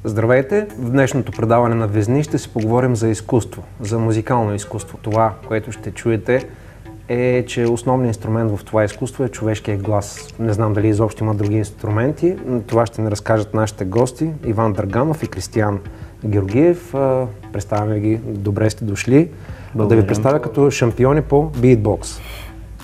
Здравейте! В днешното предаване на Везни ще си поговорим за изкуство, за музикално изкуство. Това, което ще чуете, е, че основният инструмент в това изкуство е човешкият глас. Не знам дали изобщо има други инструменти. Това ще ни разкажат нашите гости Иван Драганов и Кристиян Георгиев. Представяме ги. Добре сте дошли. Да ви представя като шампиони по битбокс.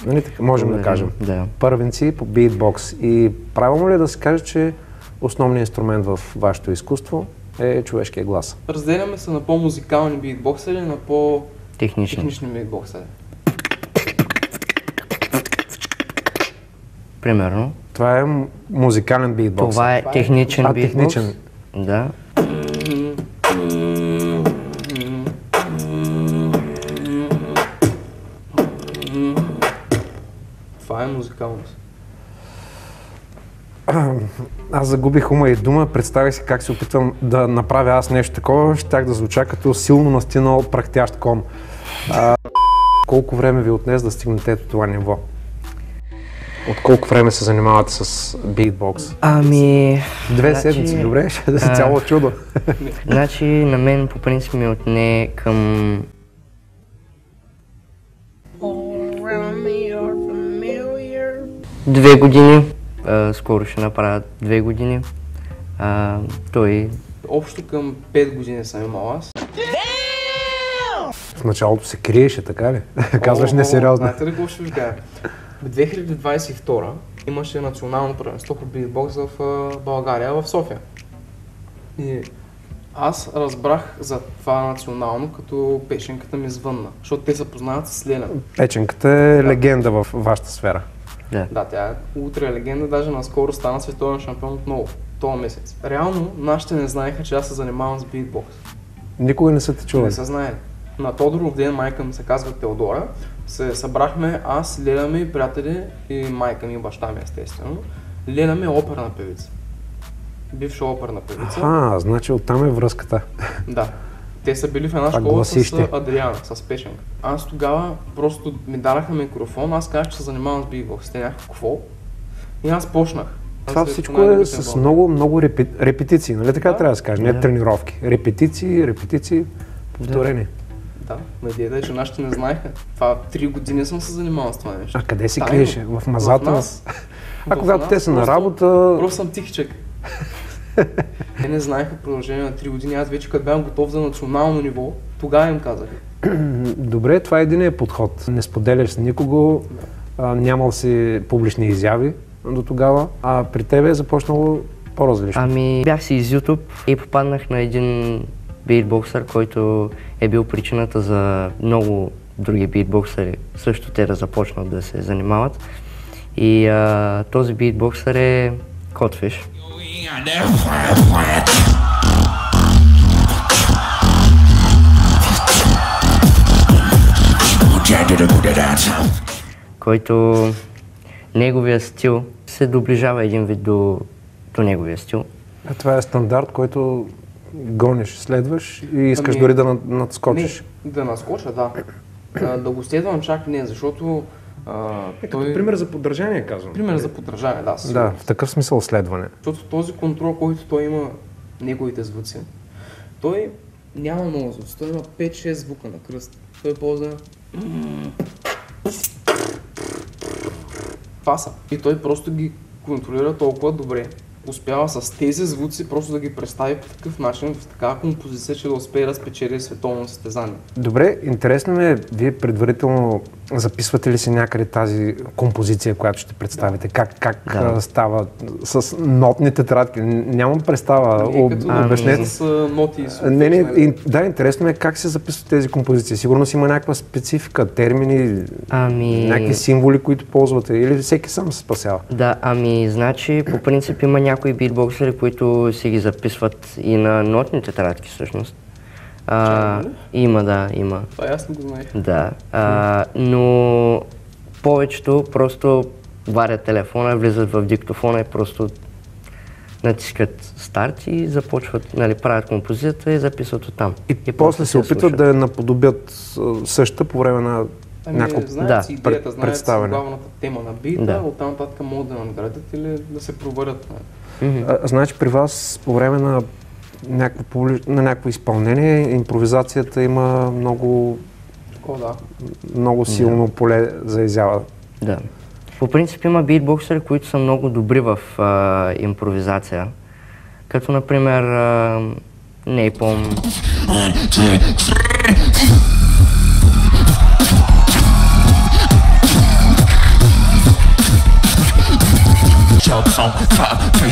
Нали така? Можем да кажем. Да. Първенци по битбокс. И правилно ли е да се каже, че основният инструмент в вашето изкуство е човешкия глас? Разделяме се на по-музикални битбоксери и на по-технични битбоксери. Примерно. Това е музикален битбокс. Това е техничен битбокс. Техничен. Да. Това е музикалност. Аз загубих ума и дума, представих си как се опитвам да направя аз нещо такова, щях да звуча като силно настинал прахтящ кон. Колко време ви отнес да стигнете до това ниво? От колко време се занимавате с битбокс? Ами... 2 седмици, добре? Ще да си цяло чудо. Значи на мен по принцип ми отне към... Две години. Скоро ще направя 2 години. Той... Общо към 5 години съм имал аз. В началото се криеше, така ли? Казваш несериозно. Знаете ли какво ще ви кажа? В 2022 имаше национално първенство по битбокс в България, в София. И аз разбрах за това национално, като печенката ми звънна, защото те се познават с Леля. Печенката е легенда в вашата сфера. Да, тя е ултра легенда, даже наскоро стана световен шампион отново, този месец. Реално, нашите не знаеха, че аз се занимавам с битбокс. Никога не са те чували? Не са знаели. На Тодоров ден майка ми се казва Теодора, се събрахме аз, Леля ми, приятели и майка ми и баща ми естествено. Леля ми е оперна певица. Бивша оперна певица. Значи оттам е връзката. Да. Те са били в една школа с Адриана, с печенка. Аз тогава просто ми дараха микрофон, аз казах, че се занимавам с битбокс. Те някакво какво? И аз почнах. Това всичко е с много репетиции, нали така трябва да се каже, не тренировки. Репетиции, повторение. Да, надеята е, че нашите не знаеха. Това 3 години съм се занимавал с това нещо. А къде си криеше? В мазата? Когато те са на работа... Просто съм тихичък. Те не знаеха в продължение на 3 години. Аз вече като бях готов за национално ниво, тогава им казах. Добре, това е единият подход. Не споделяш с никого, нямал си публични изяви до тогава, а при тебе е започнало по-различно. Ами бях си из YouTube и попаднах на един битбоксър, който е бил причината за много други битбоксъри също те да започнат да се занимават. И този битбоксър е Котфиш. Който неговия стил се доближава един вид до неговия стил. Това е стандарт, който гониш, следваш и искаш дори да надскочиш. Не, да надскоча, да. Да го следвам чак не, защото като пример за поддържание, казвам. Пример за поддържание, да. Да, в такъв смисъл следване. Защото този контрол, който той има неговите звуци, той няма много звуци, той има 5-6 звука на кръст. Той ползва това са. И той просто ги контролира толкова добре. Успява с тези звуци просто да ги представи по такъв начин, в такава композиция, че да успее да спечели световно състезание. Добре, интересно ми е, вие предварително записвате ли си някъде тази композиция, която ще представите? Как става с нотни тетрадки? Нямам представа, обяснете. С ноти и Не, да, интересно ми е как се записват тези композиции. Сигурно си има някаква специфика, термини, някакви символи, които ползвате, или всеки сам се спасява? Да, значи по принцип има някои битбоксери, които си ги записват и на нотни тетрадки всъщност. Има. Това аз не го знаех. Да, но повечето просто варят телефона, влизат в диктофона и просто натискат старт и започват, правят композицията и записват оттам. И после се опитват да я наподобят същата по време на някакво представяне. Главната тема на бита, оттам нататък могат да надградят или да се проварят. Значи при вас по време на на някакво изпълнение, импровизацията има Да. много силно поле за изява. Да. По принцип има битбоксери, които са много добри в импровизация. Като например Napalm. И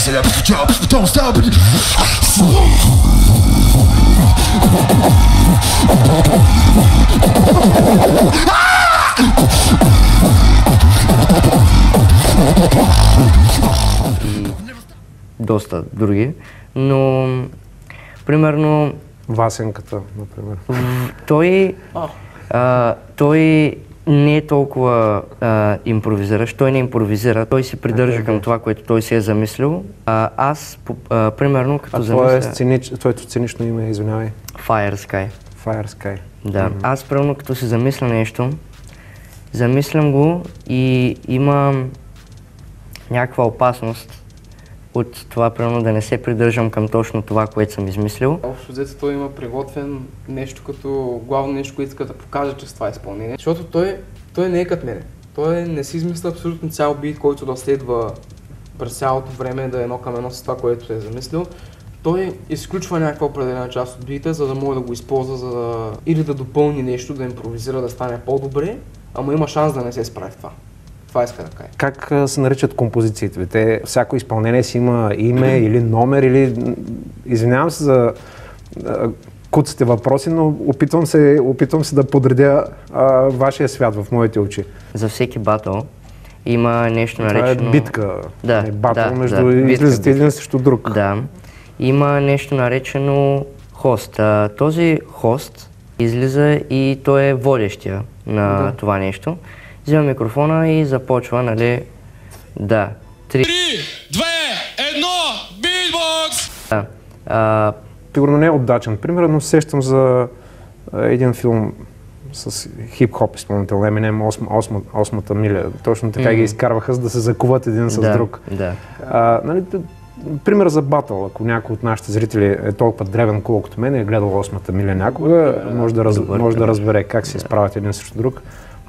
доста други, но примерно Васенката, например. той не е толкова импровизиращ, той не импровизира, той се придържа към това, което той си е замислил. Аз, примерно, като замисля... Твоето сценично име, извинявай. Fire Sky. Fire Sky. Да. Аз, примерно, като си замисля нещо, замислям го и имам някаква опасност от това, примерно, да не се придържам към точно това, което съм измислил. Общо взето той има приготвен нещо като главно нещо, което иска да покаже чрез това изпълнение. Защото той не е като мене. Той не си измисля абсолютно цял бит, който да следва през цялото време да е едно към едно с това, което е замислил. Той изключва някаква определена част от бита, за да може да го използва, или да допълни нещо, да импровизира, да стане по-добре, ама има шанс да не се справи в това. Това иска да каже. Как се наричат композициите? Те, всяко изпълнение си има име или номер, или... Извинявам се за куците въпроси, но опитвам се да подредя вашия свят в моите очи. За всеки батъл има нещо наречено... Това е битка, да, батъл между излизате един срещу друг. Да. Има нещо наречено хост. Този хост излиза и той е водещия на това нещо. Взема микрофона и започва, нали, 3, 2, 1, битбокс! Сигурно не е удачен пример, но сещам за един филм с хип-хоп изпълнител, Eminem, Осмата миля. Точно така ги изкарваха, за да се закуват един с друг. Нали, пример за батъл, ако някой от нашите зрители е толкова древен, колкото мен, е гледал Осмата миля някога, може да разбере как се изправят един срещу друг.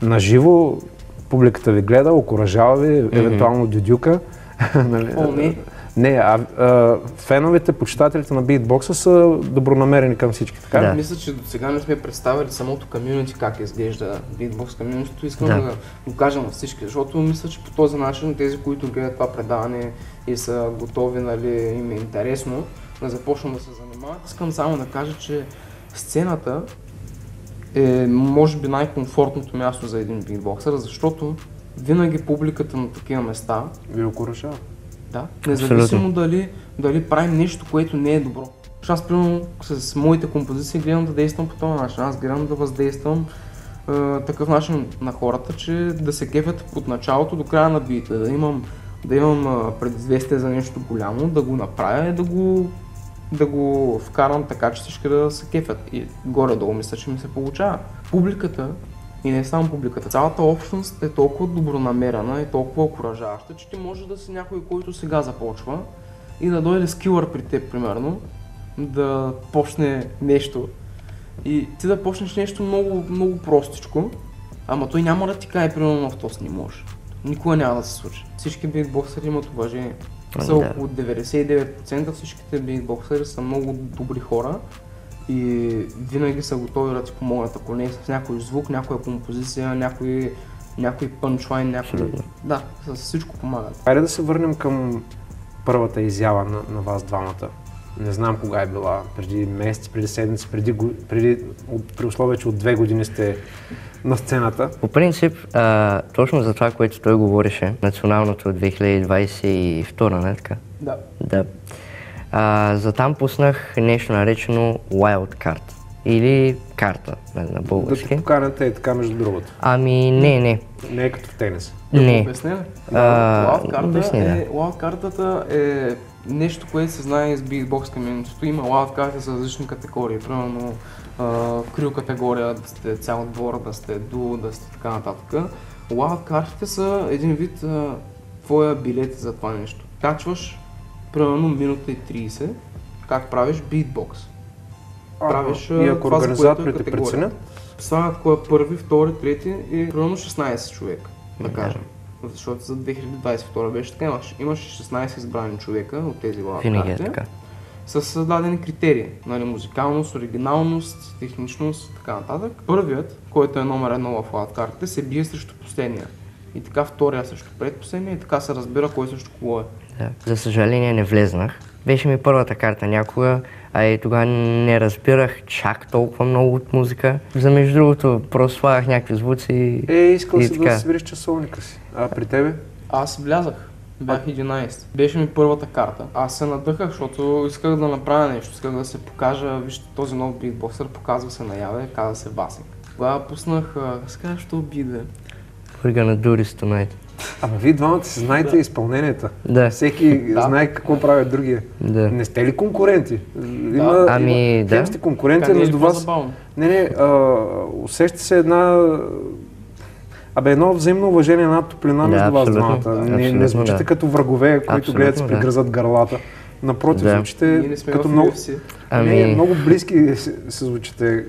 Наживо публиката ви гледа, окуражава ви, евентуално дюдюка. Не, феновете, почитателите на битбокса са добронамерени към всички, така? Да. Мисля, че до сега не сме представили самото комюнити как изглежда битбокс комюнитито. Искам да го кажа на всички, защото мисля, че по този начин тези, които гледат това предаване и са готови, нали, им е интересно да започнат да се занимават. Искам само да кажа, че сцената е може би най-комфортното място за един битбоксър, защото винаги публиката на такива места ви окуражава. Да, независимо дали правим нещо, което не е добро. Аз, примерно, с моите композиции гледам да действам по този начин. Аз гледам да въздействам такъв начин на хората, че да се кефят от началото до края на бита, да имам предизвестие за нещо голямо, да го направя и да го вкарам така, че всички да се кефят. И горе-долу мисля, че ми се получава. Публиката, и не само публиката, цялата общност е толкова добронамерена и толкова окуражаваща, че ти може да си някой, който сега започва и да дойде скилър при теб, примерно, да почне нещо и ти да почнеш нещо много, много простичко, ама той няма да ти каже, примерно, в този не можеш. Никога няма да се случи. Всички битбоксери имат уважение. Са около 99% всичките битбоксери са много добри хора и винаги са готови да ти помогнат, ако не е с някой звук, някоя композиция, някой пънчлайн, Да, с всичко помагат. Хайде да се върнем към първата изява на вас двамата. Не знам кога е била, преди месеци, преди седмици, при условие, че от 2 години сте на сцената. По принцип, точно за това, което той говореше, националното от 2022, не така? Да. Да. За там пуснах нещо наречено Wildcard или карта на български. Да те поканете така между другото. Ами не. Не е като в тенис. Не. Обясня? Wildcardата е нещо, което се знае с битбокс комьюнитито. Има wildcard за различни категории. Примерно крил категория, да сте цял отбор, да сте дуо, да сте така нататък. Wildcardите са един вид твоя билет за това нещо. Качваш примерно минута и 30 как правиш битбокс. Правиш и ако това, за което е организаторите категория. преценят, Слагат кой е първи, втори, трети и примерно 16 човека, да кажем. Защото за 2022 беше така, имаш 16 избрани човека от тези Винаги е лавкарите така. с дадени критерии, нали, музикалност, оригиналност, техничност и така нататък. Първият, който е номер 1 в лавкартите, се бие срещу последния. И така втория срещу предпоследния и така се разбира кой срещу кого е. Да. За съжаление не влезнах. Беше ми първата карта някога, а и тогава не разбирах чак толкова много от музика. За между другото, просто слагах някакви звуци искал и си така. да свириш часовника си. А при тебе? Аз влязах. Бях 11. Беше ми първата карта. Аз се надъхах, защото исках да направя нещо. Исках да се покажа, вижте, този нов битбоксър показва се наяве, казва се Васик. Тогава пуснах, казах, що бит, бе. We're gonna do this tonight. Ама вие двамата си знаете изпълненията. Да. Всеки знае какво прави другия. Да. Не сте ли конкуренти? Ами, да. Хем сте конкуренти Така не е между ли вас. по-забавно? Не, усеща се едно взаимно уважение, една топлина между вас абсолютно. двамата. Да, Не абсолютно, звучите да. като врагове, които Абсолютно, гледат си да. пригръзат гърлата. Напротив, Да. Ние звучите не сме като в много, UFC. Ами, много близки се звучите,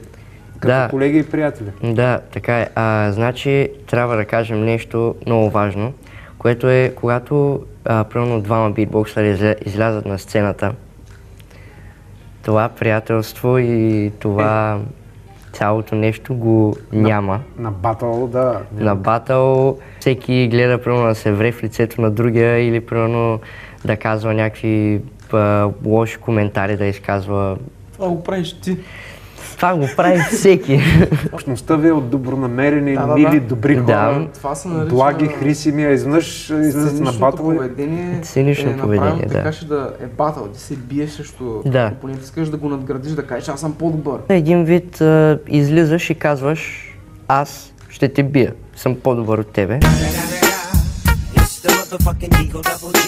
като Да. колеги и приятели. да, така е. Значи трябва да кажем нещо много важно, което е когато примерно двама битбоксъри излязат на сцената, това приятелство и това цялото нещо го няма. На батъл, да. На батъл всеки гледа примерно да се вре в лицето на другия или примерно да казва някакви лоши коментари, да изказва. Това го правиш ти. Това го прави всеки. Общността ви е от добронамерени, Да, мили, добри Да. хора, Това се нарича благи, хрисими, а изведнъж излизат на сценичното батъл и... поведение. Сценично поведение, направено да. така, че да е батъл, ти се биеш срещу Да. опонента, искаш да го надградиш, да кажеш аз съм по-добър. Един вид излизаш и казваш, аз ще те бия, съм по-добър от тебе.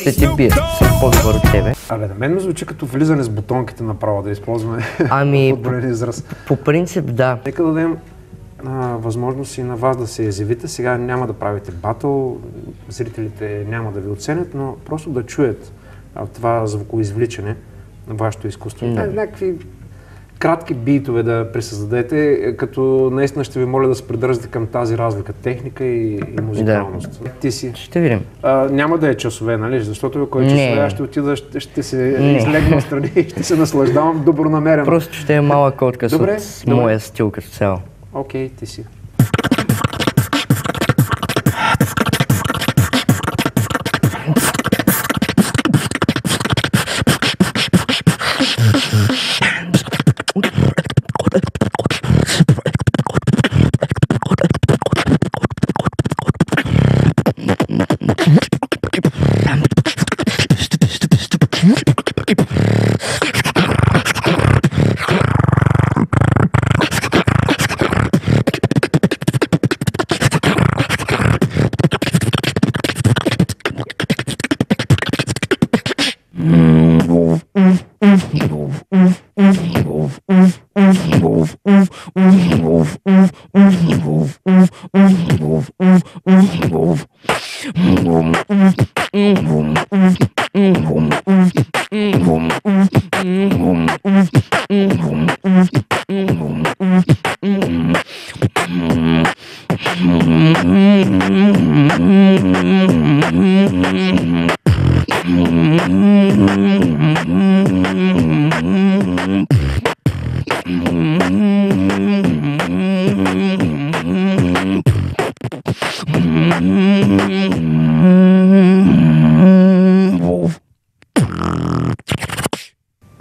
Ще те бия, съм по-добър от тебе. Абе, на мен ме звучи като влизане с бутонките направо, да използваме Ами, футболен израз. по принцип да. Нека да дадем възможност и на вас да се изявите. Сега няма да правите батъл, зрителите няма да ви оценят, но просто да чуят това звукоизвличане на вашето изкуство. Да. Някакви кратки битове да присъздадете, като наистина ще ви моля да се придържате към тази разлика, техника и музикалност. Ти си. Ще видим. Няма да е часове, нали? Защото кой Не. часове, аз ще отида, ще се Не. излегна отстрани и ще се наслаждавам добронамерено. Просто ще е малък отказ Добре, от добре. моя стил като цяло. Окей, ти си.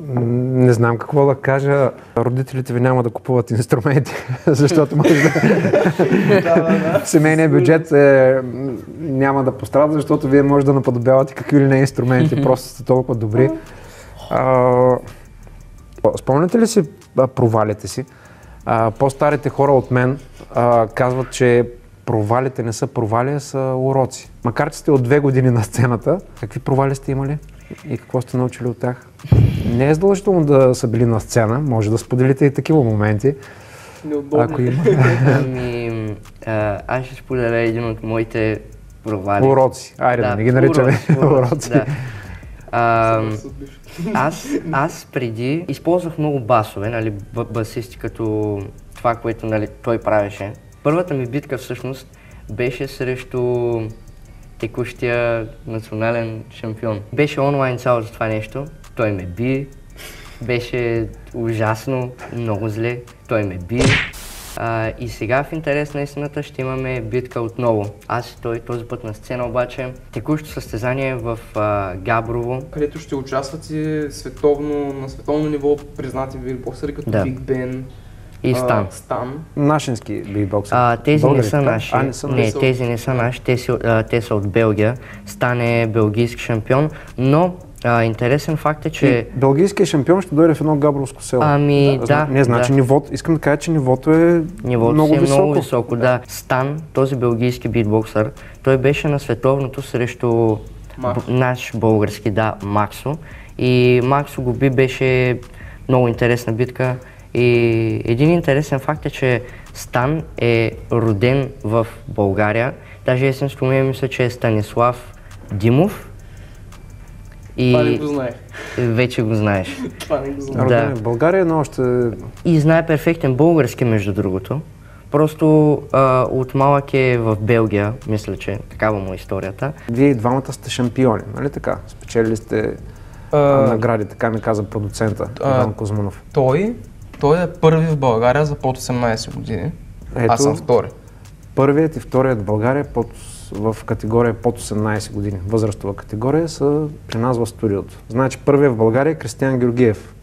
Не знам какво да кажа. Родителите ви няма да купуват инструменти, защото може да... Семейният бюджет няма да пострада, защото вие може да наподобявате какви ли не инструменти, просто сте толкова добри. Спомняте ли си провалите си? По-старите хора от мен казват, че провалите не са провали, а са уроци. Макар че сте от 2 години на сцената, какви провали сте имали и какво сте научили от тях? Не е задължително да са били на сцена, може да споделите и такива моменти. Неудобно. Ако има. Ами, аз ще споделя един от моите провали. Уроци. Айде да не ги наричаме уроци. Да. Аз преди използвах много басове, нали, басисти като това, което нали, той правеше. Първата ми битка всъщност беше срещу текущия национален шампион. Беше онлайн цялото това нещо, той ме би, беше ужасно, много зле, той ме би. И сега в интерес на истината ще имаме битка отново. Аз и той, този път на сцена обаче. Текущо състезание в Габрово. Където ще участват и на световно ниво признати битбоксери като Биг Бен и Стан. Нашински битбоксери. Тези не са наши. Не, тези не са наши, те са от Белгия. Стан е белгийски шампион, но интересен факт е, че... Белгийският шампион ще дойде в едно габровско село. Не, значи нивото, искам да кажа, че нивото е много високо. Много високо, да. Стан, този белгийски битбоксър, той беше на световното срещу наш български, Максо. И Максо го би, беше много интересна битка. И един интересен факт е, че Стан е роден в България. Даже есенството ми мисля, че е Станислав Димов. Това не го знаех. Вече го знаеш. Това не го знаех. Роден в България, но още... И знае перфектен български, между другото. Просто от малък е в Белгия, мисля, че такава му е историята. Вие и двамата сте шампиони, нали така? Спечелили сте награди, така ми каза продуцента Иван Кузманов. Той е първи в България за под 18 години. Аз съм втори. Първият и вторият в България в категория под 18 години, възрастова категория, са при нас в студиото. Значи първият в България е Кристиян Георгиев,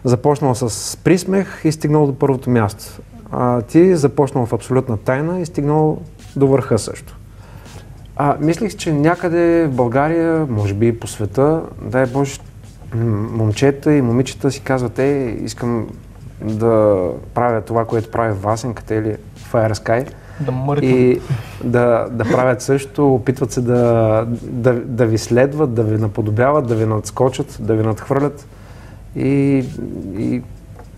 започнал с присмех и стигнал до първото място. Ти започнал в абсолютна тайна и стигнал до върха също. Мислих, че някъде в България, може би и по света, дай Боже, момчета и момичета си казват, искам да правя това, което прави Васенката или Fire Sky. И да правят също, опитват се да ви следват, да ви наподобяват, да ви надскочат, да ви надхвърлят. И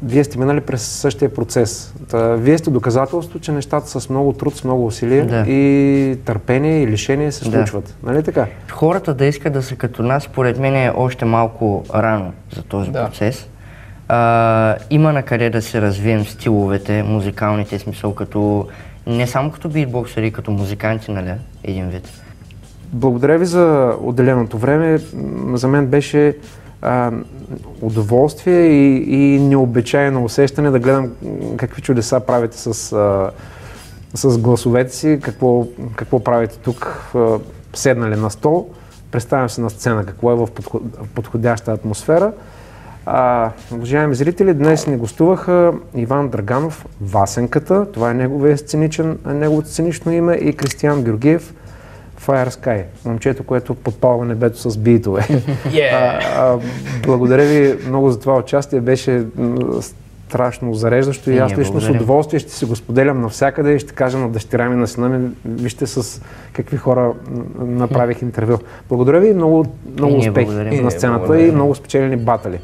вие сте минали през същия процес. Вие сте доказателство, че нещата с много труд, с много усилия и търпение и лишение се случват. Нали така? Хората да искат да са като нас, според мен е още малко рано за този процес. Има на къде да се развием стиловете, музикалните, смисъл не само като битбоксери, като музиканти, нали, един вид. Благодаря ви за отделеното време. За мен беше удоволствие и необичайно усещане да гледам какви чудеса правите с гласовете си, какво правите тук, седнали на стол. Представям се на сцена какво е в подходяща атмосфера. Уважаеми зрители, днес ни гостуваха Иван Драганов, Васенката, това е неговото сценично име, и Кристиян Георгиев, Fire Sky, момчето, което подпалва небето с битове. Благодаря ви много за това участие, беше страшно зареждащо и аз лично с удоволствие ще си го споделям навсякъде и ще кажа на дъщеря ми, на сина ми, вижте с какви хора направих интервю. Благодаря ви и много успехи на сцената и много спечелени батали.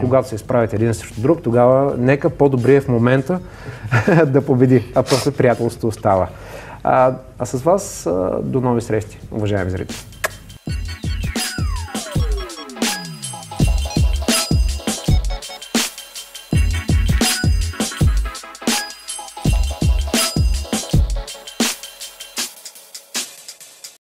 Когато се изправите един срещу друг, тогава нека по-добрият в момента да победи, а после приятелството остава. А с вас до нови срещи, уважаеми зрители.